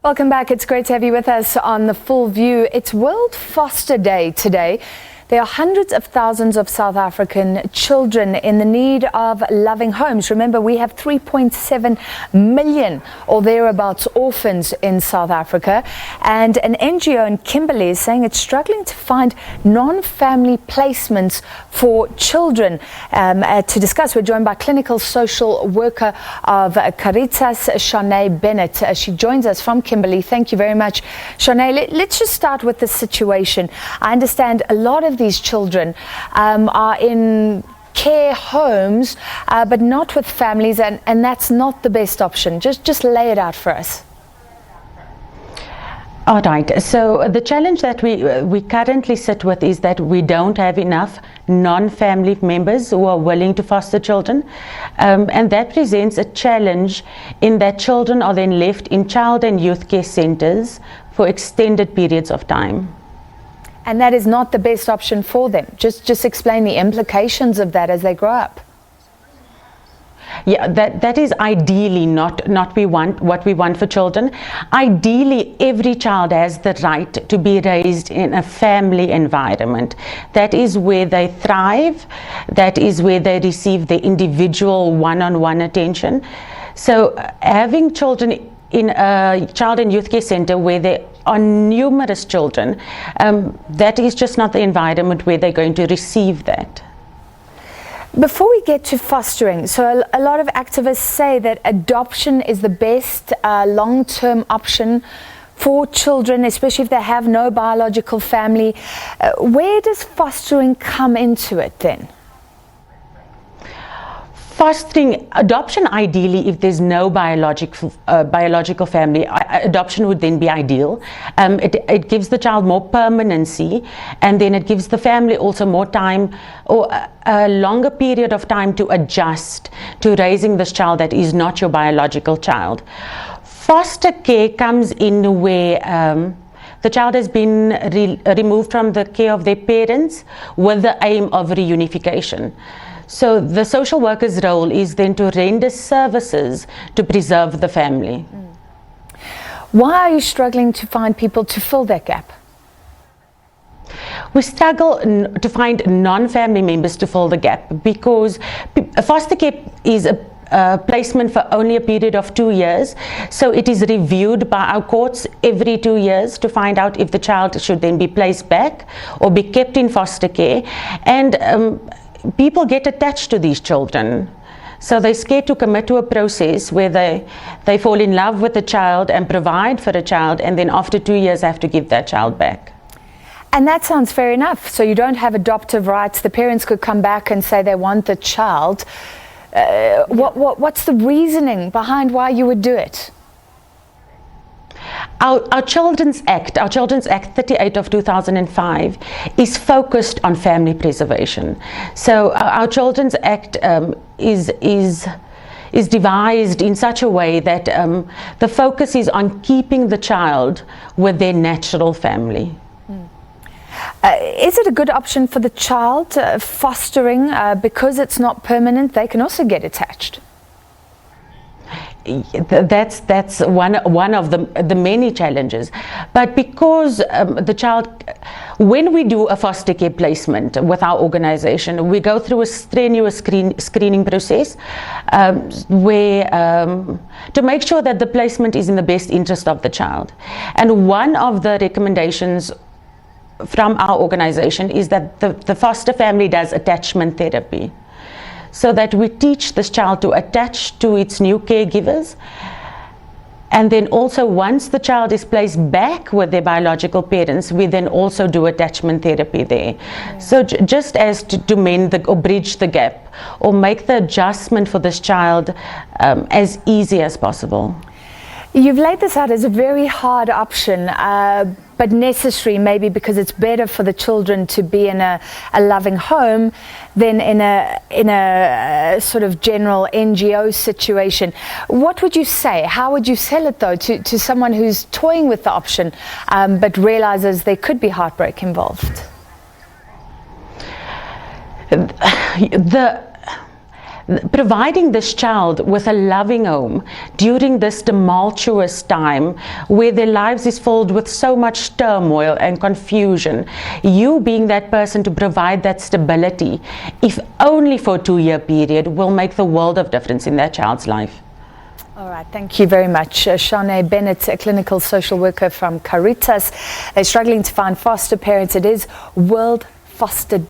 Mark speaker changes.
Speaker 1: Welcome back. It's great to have you with us on The Full View. It's World Foster Day today. There are hundreds of thousands of South African children in the need of loving homes. Remember, we have 3.7 million or thereabouts orphans in South Africa. And an NGO in Kimberley is saying it's struggling to find non-family placements for children. To discuss, we're joined by clinical social worker of Caritas, Charne Bennett. She joins us from Kimberley. Thank you very much, Charne. Let's just start with the situation. I understand a lot of these children are in care homes, but not with families, and that's not the best option. Just lay it out for us.
Speaker 2: All right, so the challenge that we currently sit with is that we don't have enough non-family members who are willing to foster children, and that presents a challenge in that children are then left in child and youth care centers for extended periods of time.
Speaker 1: And that is not the best option for them. Just explain the implications of that as they grow up.
Speaker 2: Yeah, that is ideally not what we want for children. Ideally, every child has the right to be raised in a family environment. That is where they thrive. That is where they receive the individual one-on-one attention. So having children in a child and youth care center where there are numerous children, that is just not the environment where they're going to receive that.
Speaker 1: Before we get to fostering, so a lot of activists say that adoption is the best long-term option for children, especially if they have no biological family. Where does fostering come into it then?
Speaker 2: Fostering, adoption ideally, if there's no biological family, adoption would then be ideal. It gives the child more permanency, and then it gives the family also more time, or a longer period of time to adjust to raising this child that is not your biological child. Foster care comes in where the child has been removed from the care of their parents with the aim of reunification. So the social worker's role is then to render services to preserve the family.
Speaker 1: Why are you struggling to find people to fill that gap?
Speaker 2: We struggle to find non-family members to fill the gap because foster care is a placement for only a period of 2 years. So it is reviewed by our courts every 2 years to find out if the child should then be placed back or be kept in foster care. And people get attached to these children, so they're scared to commit to a process where they fall in love with the child and provide for the child, and then after 2 years have to give that child back.
Speaker 1: And that sounds fair enough. So you don't have adoptive rights. The parents could come back and say they want the child. What's the reasoning behind why you would do it?
Speaker 2: Our Children's Act 38 of 2005 is focused on family preservation. So our Children's Act is devised in such a way that the focus is on keeping the child with their natural family.
Speaker 1: Is it a good option for the child, fostering, because it's not permanent? They can also get attached.
Speaker 2: That's one of the many challenges, but because the child, when we do a foster care placement with our organization, we go through a strenuous screening process where to make sure that the placement is in the best interest of the child. And one of the recommendations from our organization is that the foster family does attachment therapy, so that we teach this child to attach to its new caregivers. And then also, once the child is placed back with their biological parents, we then also do attachment therapy there. Yeah. So just as to mend or bridge the gap or make the adjustment for this child as easy as possible.
Speaker 1: You've laid this out as a very hard option, but necessary, maybe because it's better for the children to be in a loving home than in a sort of general NGO situation. What would you say? How would you sell it, though, to someone who's toying with the option, but realizes there could be heartbreak
Speaker 2: providing this child with a loving home during this tumultuous time where their lives is filled with so much turmoil and confusion, you being that person to provide that stability, if only for a 2-year period, will make the world of difference in that child's life.
Speaker 1: All right, thank you very much. Charne Bennett, a clinical social worker from Caritas. They're struggling to find foster parents. It is World Foster